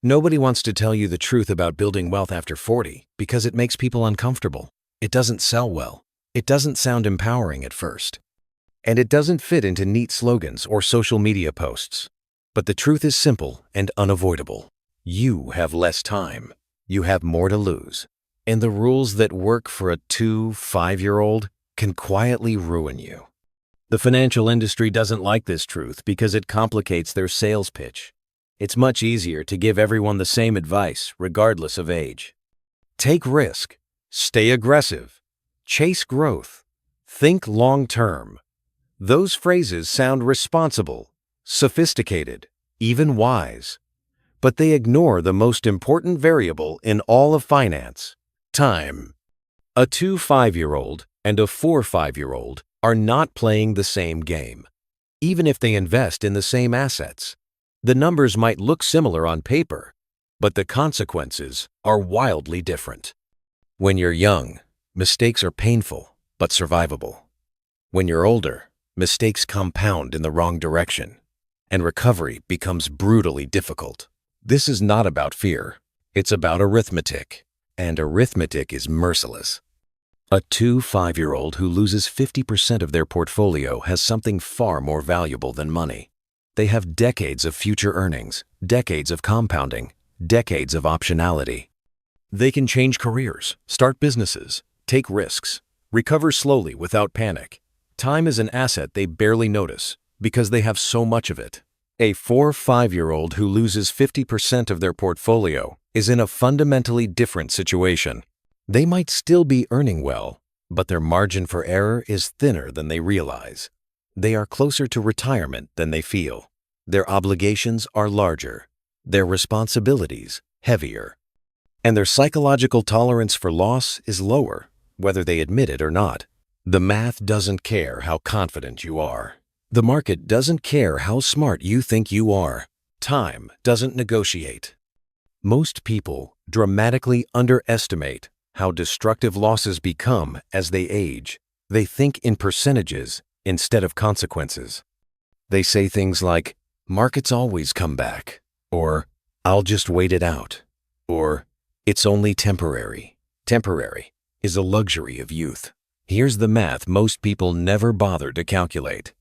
Nobody wants to tell you the truth about building wealth after 40 because it makes people uncomfortable. It doesn't sell well. It doesn't sound empowering at first. And it doesn't fit into neat slogans or social media posts. But the truth is simple and unavoidable. You have less time. You have more to lose. And the rules that work for a 5-year-old can quietly ruin you. The financial industry doesn't like this truth because it complicates their sales pitch. It's much easier to give everyone the same advice, regardless of age. Take risk. Stay aggressive. Chase growth. Think long-term. Those phrases sound responsible, sophisticated, even wise. But they ignore the most important variable in all of finance: time. A 5-year-old and a 5-year-old are not playing the same game, even if they invest in the same assets. The numbers might look similar on paper, but the consequences are wildly different. When you're young, mistakes are painful but survivable. When you're older, mistakes compound in the wrong direction, and recovery becomes brutally difficult. This is not about fear. It's about arithmetic, and arithmetic is merciless. A 5-year-old who loses 50% of their portfolio has something far more valuable than money. They have decades of future earnings, decades of compounding, decades of optionality. They can change careers, start businesses, take risks, recover slowly without panic. Time is an asset they barely notice because they have so much of it. A 5-year-old who loses 50% of their portfolio is in a fundamentally different situation. They might still be earning well, but their margin for error is thinner than they realize. They are closer to retirement than they feel. Their obligations are larger, their responsibilities heavier, and their psychological tolerance for loss is lower, whether they admit it or not. The math doesn't care how confident you are. The market doesn't care how smart you think you are. Time doesn't negotiate. Most people dramatically underestimate how destructive losses become as they age. They think in percentages instead of consequences. They say things like, "Markets always come back," or "I'll just wait it out," or "It's only temporary." Temporary is a luxury of youth. Here's the math most people never bother to calculate.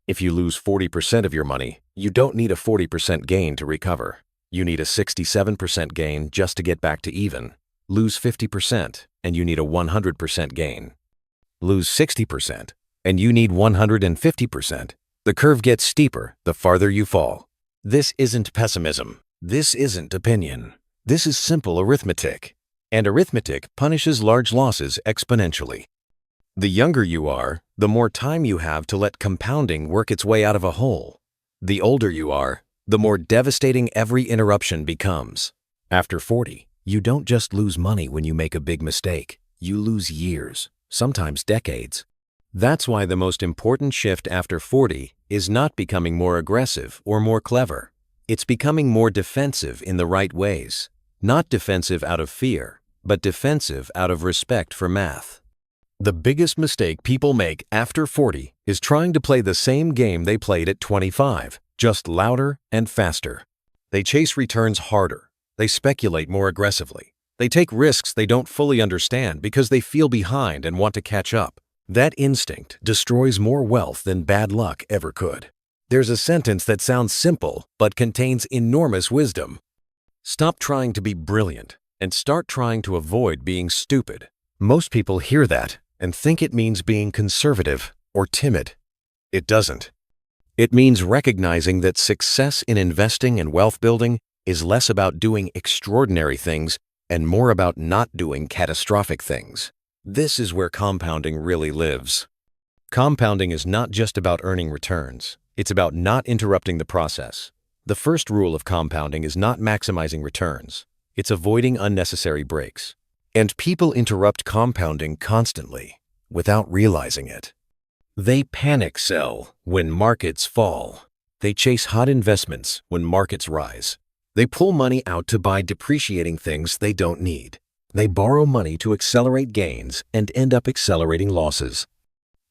If you lose 40% of your money, you don't need a 40% gain to recover. You need a 67% gain just to get back to even. Lose 50%, and you need a 100% gain. Lose 60%, and you need 150%. The curve gets steeper the farther you fall. This isn't pessimism. This isn't opinion. This is simple arithmetic. And arithmetic punishes large losses exponentially. The younger you are, the more time you have to let compounding work its way out of a hole. The older you are, the more devastating every interruption becomes. After 40, you don't just lose money when you make a big mistake. You lose years, sometimes decades. That's why the most important shift after 40 is not becoming more aggressive or more clever. It's becoming more defensive in the right ways. Not defensive out of fear, but defensive out of respect for math. The biggest mistake people make after 40 is trying to play the same game they played at 25, just louder and faster. They chase returns harder. They speculate more aggressively. They take risks they don't fully understand because they feel behind and want to catch up. That instinct destroys more wealth than bad luck ever could. There's a sentence that sounds simple but contains enormous wisdom. Stop trying to be brilliant and start trying to avoid being stupid. Most people hear that and think it means being conservative or timid. It doesn't. It means recognizing that success in investing and wealth building is less about doing extraordinary things and more about not doing catastrophic things. This is where compounding really lives. Compounding is not just about earning returns. It's about not interrupting the process. The first rule of compounding is not maximizing returns. It's avoiding unnecessary breaks. And people interrupt compounding constantly without realizing it. They panic sell when markets fall. They chase hot investments when markets rise. They pull money out to buy depreciating things they don't need. They borrow money to accelerate gains and end up accelerating losses.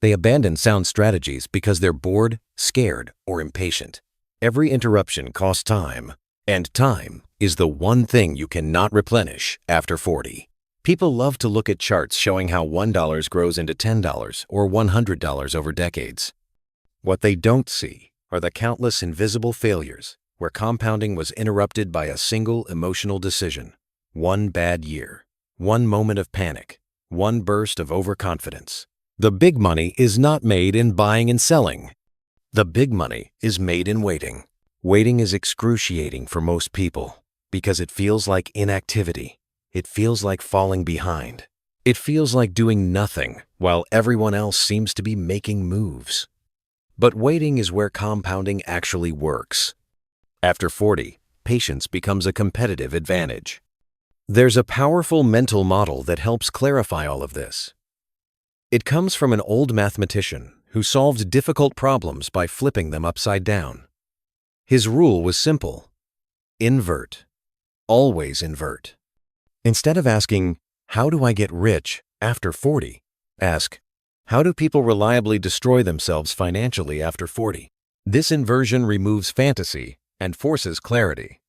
They abandon sound strategies because they're bored, scared, or impatient. Every interruption costs time, and time is the one thing you cannot replenish after 40. People love to look at charts showing how $1 grows into $10 or $100 over decades. What they don't see are the countless invisible failures where compounding was interrupted by a single emotional decision. One bad year, one moment of panic, one burst of overconfidence. The big money is not made in buying and selling. The big money is made in waiting. Waiting is excruciating for most people because it feels like inactivity. It feels like falling behind. It feels like doing nothing while everyone else seems to be making moves. But waiting is where compounding actually works. After 40, patience becomes a competitive advantage. There's a powerful mental model that helps clarify all of this. It comes from an old mathematician who solved difficult problems by flipping them upside down. His rule was simple: invert. Always invert. Instead of asking, "How do I get rich after 40?" ask, "How do people reliably destroy themselves financially after 40?" This inversion removes fantasy and forces clarity.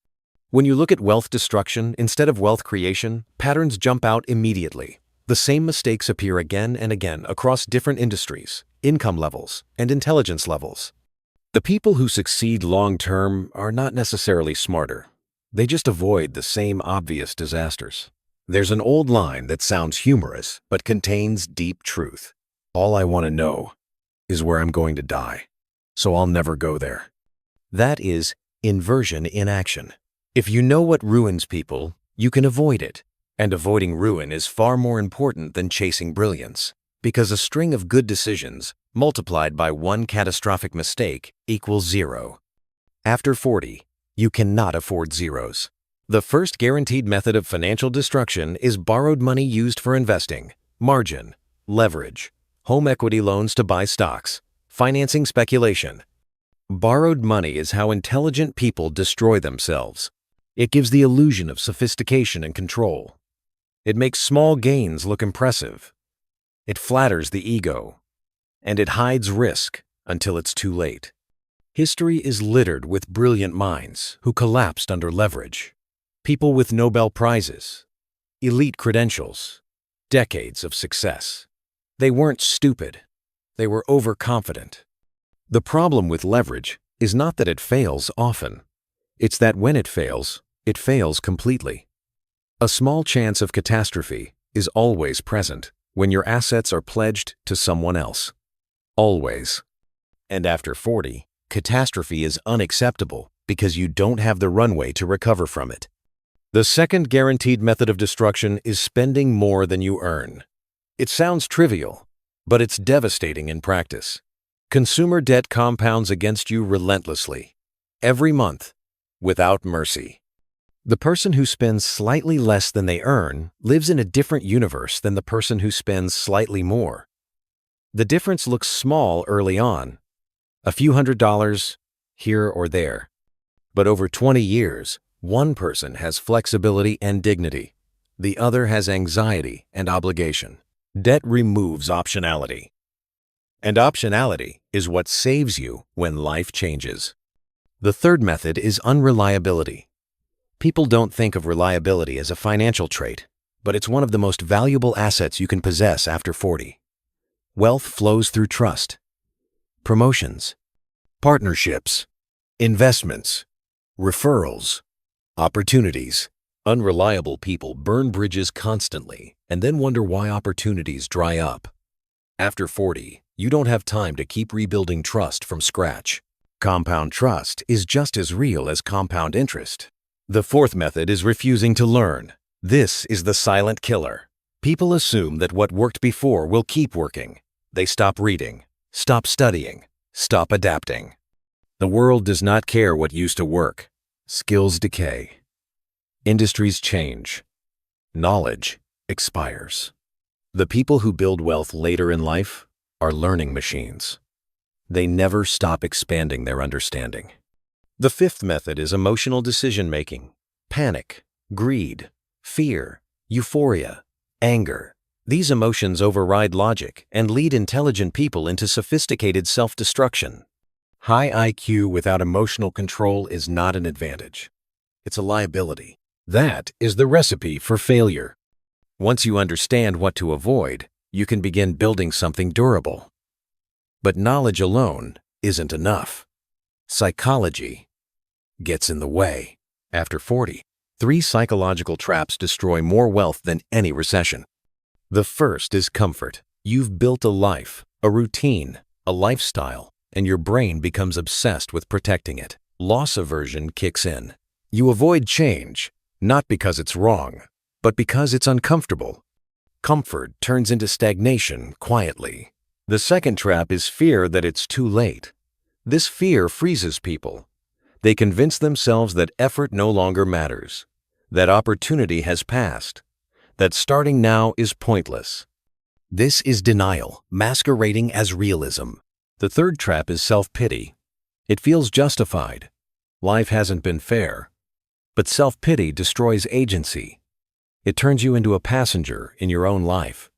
When you look at wealth destruction instead of wealth creation, patterns jump out immediately. The same mistakes appear again and again across different industries, income levels, and intelligence levels. The people who succeed long-term are not necessarily smarter. They just avoid the same obvious disasters. There's an old line that sounds humorous but contains deep truth. All I want to know is where I'm going to die, so I'll never go there. That is inversion in action. If you know what ruins people, you can avoid it. And avoiding ruin is far more important than chasing brilliance, because a string of good decisions multiplied by one catastrophic mistake equals 0. After 40, you cannot afford zeros. The first guaranteed method of financial destruction is borrowed money used for investing, margin, leverage, home equity loans to buy stocks, financing speculation. Borrowed money is how intelligent people destroy themselves. It gives the illusion of sophistication and control. It makes small gains look impressive. It flatters the ego, and it hides risk until it's too late. History is littered with brilliant minds who collapsed under leverage. People with Nobel Prizes, elite credentials, decades of success. They weren't stupid. They were overconfident. The problem with leverage is not that it fails often. It's that when it fails completely. A small chance of catastrophe is always present when your assets are pledged to someone else. Always. And after 40, catastrophe is unacceptable because you don't have the runway to recover from it. The second guaranteed method of destruction is spending more than you earn. It sounds trivial, but it's devastating in practice. Consumer debt compounds against you relentlessly, every month, without mercy. The person who spends slightly less than they earn lives in a different universe than the person who spends slightly more. The difference looks small early on, a few $100s here or there. But over 20 years, one person has flexibility and dignity. The other has anxiety and obligation. Debt removes optionality. And optionality is what saves you when life changes. The third method is unreliability. People don't think of reliability as a financial trait, but it's one of the most valuable assets you can possess after 40. Wealth flows through trust, promotions, partnerships, investments, referrals, opportunities. Unreliable people burn bridges constantly and then wonder why opportunities dry up. After 40, you don't have time to keep rebuilding trust from scratch. Compound trust is just as real as compound interest. The fourth method is refusing to learn. This is the silent killer. People assume that what worked before will keep working. They stop reading, stop studying, stop adapting. The world does not care what used to work. Skills decay. Industries change. Knowledge expires. The people who build wealth later in life are learning machines. They never stop expanding their understanding. The fifth method is emotional decision-making. Panic, greed, fear, euphoria, anger. These emotions override logic and lead intelligent people into sophisticated self-destruction. High IQ without emotional control is not an advantage. It's a liability. That is the recipe for failure. Once you understand what to avoid, you can begin building something durable. But knowledge alone isn't enough. Psychology gets in the way. After 40, 3 psychological traps destroy more wealth than any recession. The first is comfort. You've built a life, a routine, a lifestyle, and your brain becomes obsessed with protecting it. Loss aversion kicks in. You avoid change, not because it's wrong, but because it's uncomfortable. Comfort turns into stagnation quietly. The second trap is fear that it's too late. This fear freezes people. They convince themselves that effort no longer matters, that opportunity has passed, that starting now is pointless. This is denial, masquerading as realism. The third trap is self-pity. It feels justified. Life hasn't been fair. But self-pity destroys agency. It turns you into a passenger in your own life.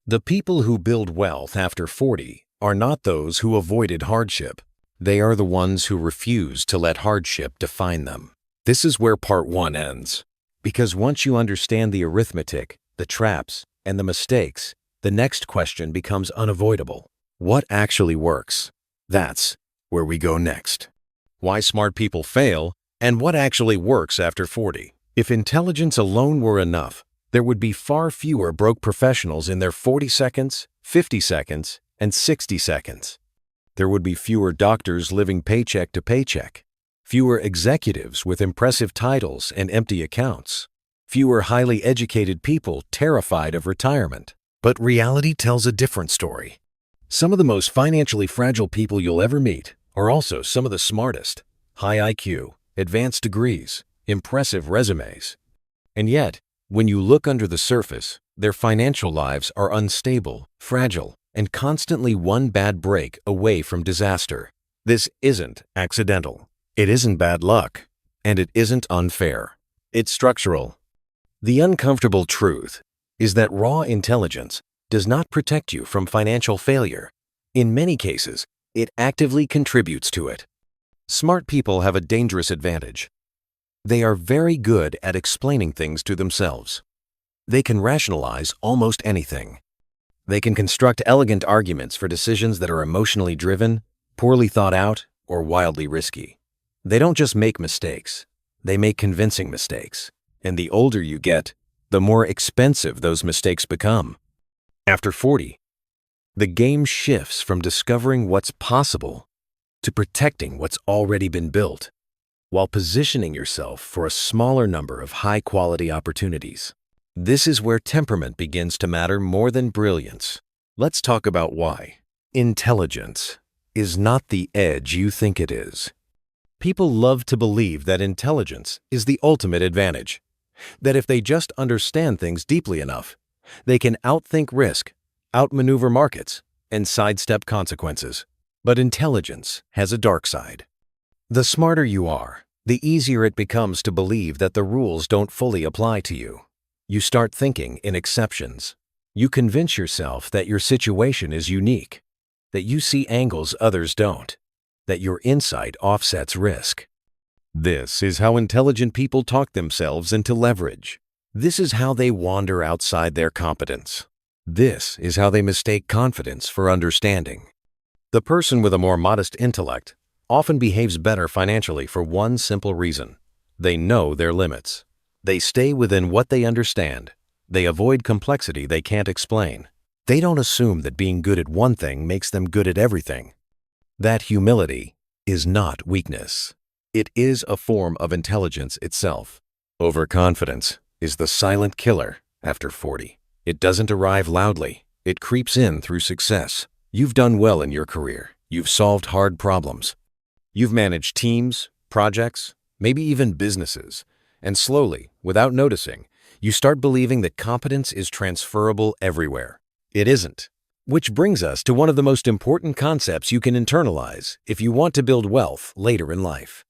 The people who build wealth after 40 are not those who avoided hardship. They are the ones who refuse to let hardship define them. This is where part 1 ends. Because once you understand the arithmetic, the traps, and the mistakes, the next question becomes unavoidable. What actually works? That's where we go next. Why smart people fail, and what actually works after 40. If intelligence alone were enough, there would be far fewer broke professionals in their 40 seconds, 50 seconds, and 60 seconds. There would be fewer doctors living paycheck to paycheck, fewer executives with impressive titles and empty accounts, fewer highly educated people terrified of retirement. But reality tells a different story. Some of the most financially fragile people you'll ever meet are also some of the smartest. High IQ, advanced degrees, impressive resumes. And yet, when you look under the surface, their financial lives are unstable, fragile, and constantly one bad break away from disaster. This isn't accidental. It isn't bad luck. And it isn't unfair. It's structural. The uncomfortable truth is that raw intelligence does not protect you from financial failure. In many cases, it actively contributes to it. Smart people have a dangerous advantage. They are very good at explaining things to themselves. They can rationalize almost anything. They can construct elegant arguments for decisions that are emotionally driven, poorly thought out, or wildly risky. They don't just make mistakes. They make convincing mistakes. And the older you get, the more expensive those mistakes become. After 40, the game shifts from discovering what's possible to protecting what's already been built, while positioning yourself for a smaller number of high-quality opportunities. This is where temperament begins to matter more than brilliance. Let's talk about why. Intelligence is not the edge you think it is. People love to believe that intelligence is the ultimate advantage, that if they just understand things deeply enough, they can outthink risk, outmaneuver markets, and sidestep consequences. But intelligence has a dark side. The smarter you are, the easier it becomes to believe that the rules don't fully apply to you. You start thinking in exceptions. You convince yourself that your situation is unique, that you see angles others don't, that your insight offsets risk. This is how intelligent people talk themselves into leverage. This is how they wander outside their competence. This is how they mistake confidence for understanding. The person with a more modest intellect often behaves better financially for one simple reason. They know their limits. They stay within what they understand. They avoid complexity they can't explain. They don't assume that being good at one thing makes them good at everything. That humility is not weakness. It is a form of intelligence itself. Overconfidence is the silent killer after 40. It doesn't arrive loudly. It creeps in through success. You've done well in your career. You've solved hard problems. You've managed teams, projects, maybe even businesses. And slowly, without noticing, you start believing that competence is transferable everywhere. It isn't. Which brings us to one of the most important concepts you can internalize if you want to build wealth later in life.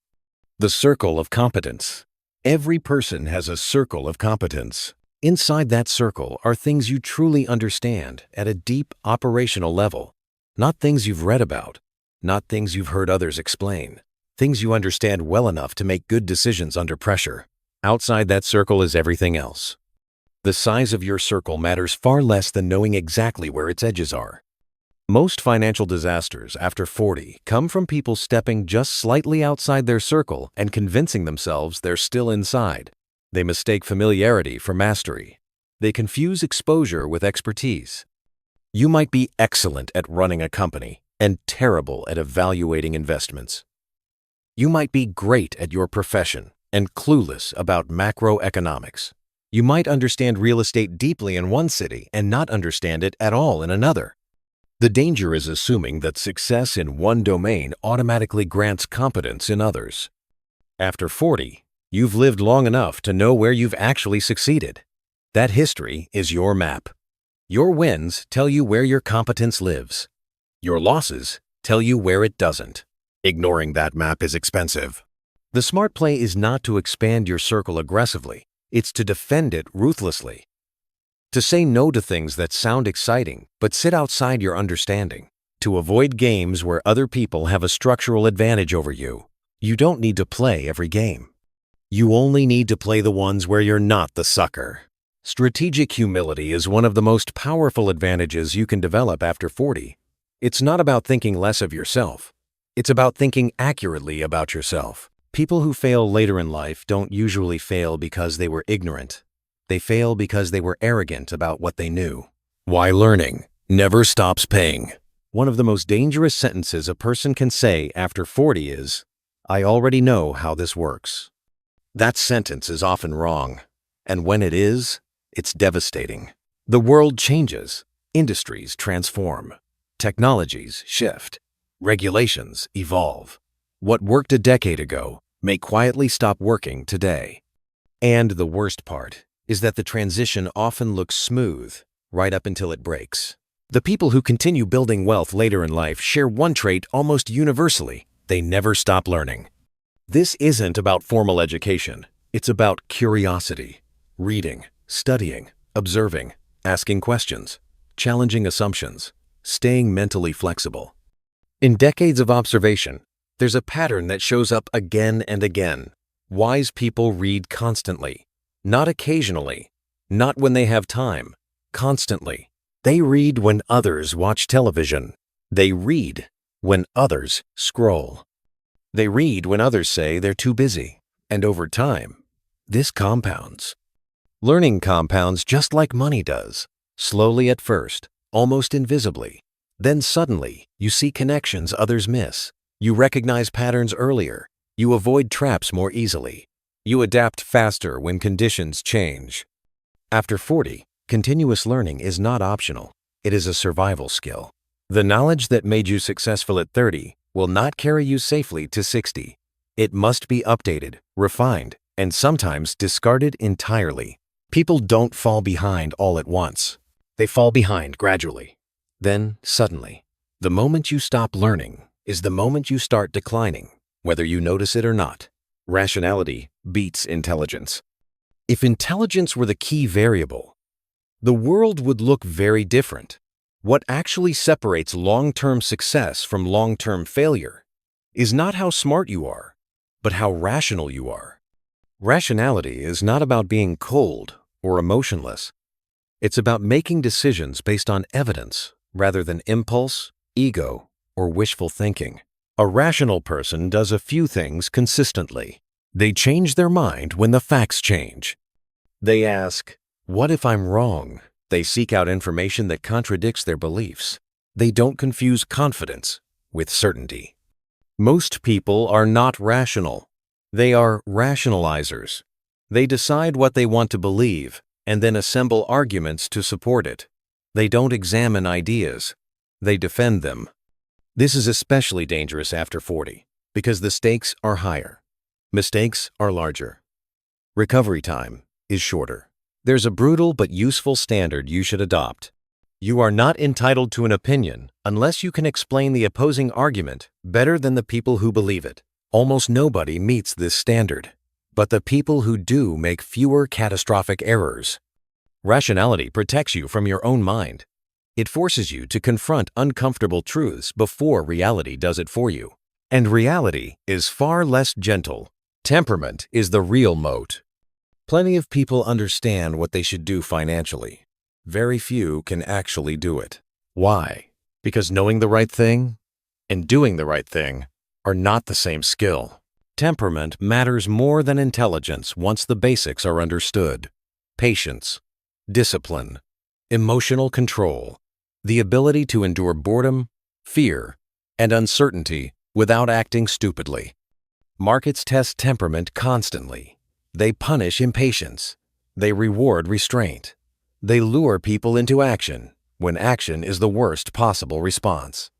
The circle of competence. Every person has a circle of competence. Inside that circle are things you truly understand at a deep operational level, not things you've read about, not things you've heard others explain. things you understand well enough to make good decisions under pressure. Outside that circle is everything else. The size of your circle matters far less than knowing exactly where its edges are. Most financial disasters after 40 come from people stepping just slightly outside their circle and convincing themselves they're still inside. They mistake familiarity for mastery. They confuse exposure with expertise. You might be excellent at running a company and terrible at evaluating investments. You might be great at your profession and clueless about macroeconomics. You might understand real estate deeply in one city and not understand it at all in another. The danger is assuming that success in one domain automatically grants competence in others. After 40, you've lived long enough to know where you've actually succeeded. That history is your map. Your wins tell you where your competence lives. Your losses tell you where it doesn't. Ignoring that map is expensive. The smart play is not to expand your circle aggressively. It's to defend it ruthlessly. To say no to things that sound exciting but sit outside your understanding. To avoid games where other people have a structural advantage over you. You don't need to play every game. You only need to play the ones where you're not the sucker. Strategic humility is one of the most powerful advantages you can develop after 40. It's not about thinking less of yourself. It's about thinking accurately about yourself. People who fail later in life don't usually fail because they were ignorant. They fail because they were arrogant about what they knew. Why learning never stops paying. One of the most dangerous sentences a person can say after 40 is, "I already know how this works." That sentence is often wrong, and when it is, it's devastating. The world changes, industries transform, technologies shift, regulations evolve. What worked a decade ago may quietly stop working today. And the worst part is that the transition often looks smooth right up until it breaks. The people who continue building wealth later in life share one trait almost universally: they never stop learning. This isn't about formal education. It's about curiosity, reading, studying, observing, asking questions, challenging assumptions, staying mentally flexible. In decades of observation, there's a pattern that shows up again and again. Wise people read constantly, not occasionally, not when they have time, constantly. They read when others watch television. They read when others scroll. They read when others say they're too busy. And over time, this compounds. Learning compounds just like money does, slowly at first, almost invisibly. Then suddenly, you see connections others miss. You recognize patterns earlier. You avoid traps more easily. You adapt faster when conditions change. After 40, continuous learning is not optional. It is a survival skill. The knowledge that made you successful at 30 will not carry you safely to 60. It must be updated, refined, and sometimes discarded entirely. People don't fall behind all at once. They fall behind gradually. Then, suddenly, the moment you stop learning is the moment you start declining, whether you notice it or not. Rationality beats intelligence. If intelligence were the key variable, the world would look very different. What actually separates long-term success from long-term failure is not how smart you are, but how rational you are. Rationality is not about being cold or emotionless. It's about making decisions based on evidence rather than impulse, ego, or wishful thinking. A rational person does a few things consistently. They change their mind when the facts change. They ask, "What if I'm wrong?" They seek out information that contradicts their beliefs. They don't confuse confidence with certainty. Most people are not rational. They are rationalizers. They decide what they want to believe and then assemble arguments to support it. They don't examine ideas. They defend them. This is especially dangerous after 40 because the stakes are higher. Mistakes are larger. Recovery time is shorter. There's a brutal but useful standard you should adopt. You are not entitled to an opinion unless you can explain the opposing argument better than the people who believe it. Almost nobody meets this standard, but the people who do make fewer catastrophic errors. Rationality protects you from your own mind. It forces you to confront uncomfortable truths before reality does it for you. And reality is far less gentle. Temperament is the real moat. Plenty of people understand what they should do financially. Very few can actually do it. Why? Because knowing the right thing and doing the right thing are not the same skill. Temperament matters more than intelligence once the basics are understood. Patience, discipline, emotional control, the ability to endure boredom, fear, and uncertainty without acting stupidly. Markets test temperament constantly. They punish impatience. They reward restraint. They lure people into action when action is the worst possible response.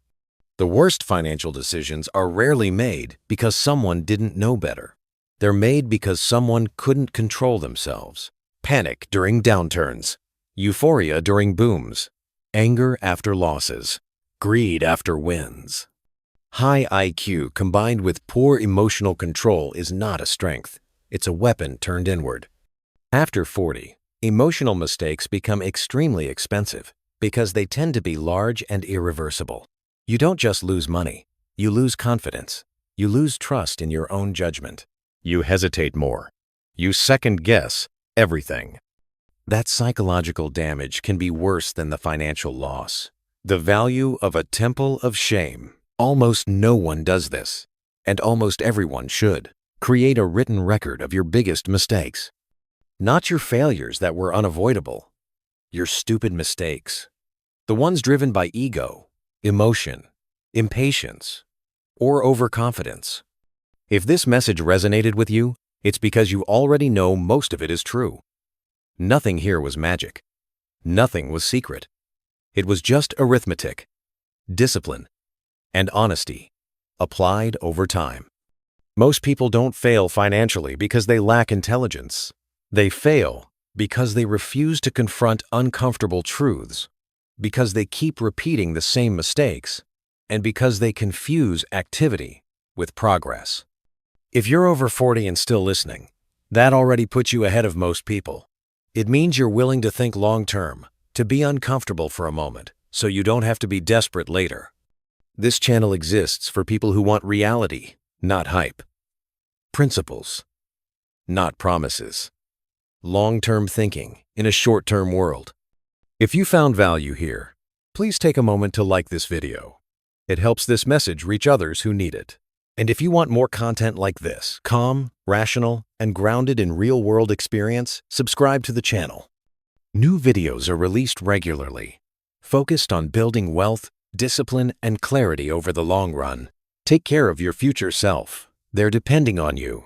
The worst financial decisions are rarely made because someone didn't know better. They're made because someone couldn't control themselves. Panic during downturns, euphoria during booms, anger after losses, greed after wins. High IQ combined with poor emotional control is not a strength. It's a weapon turned inward. After 40, emotional mistakes become extremely expensive because they tend to be large and irreversible. You don't just lose money, you lose confidence. You lose trust in your own judgment. You hesitate more. You second-guess everything. That psychological damage can be worse than the financial loss. The value of a temple of shame. Almost no one does this, and almost everyone should. Create a written record of your biggest mistakes. Not your failures that were unavoidable. Your stupid mistakes. The ones driven by ego, emotion, impatience, or overconfidence. If this message resonated with you, it's because you already know most of it is true. Nothing here was magic. Nothing was secret. It was just arithmetic, discipline, and honesty, applied over time. Most people don't fail financially because they lack intelligence. They fail because they refuse to confront uncomfortable truths, because they keep repeating the same mistakes, and because they confuse activity with progress. If you're over 40 and still listening, that already puts you ahead of most people. It means you're willing to think long-term, to be uncomfortable for a moment, so you don't have to be desperate later. This channel exists for people who want reality, not hype. Principles, not promises. Long-term thinking in a short-term world. If you found value here, please take a moment to like this video. It helps this message reach others who need it. And if you want more content like this, calm, rational, and grounded in real-world experience, subscribe to the channel. New videos are released regularly, focused on building wealth, discipline, and clarity over the long run. Take care of your future self. They're depending on you.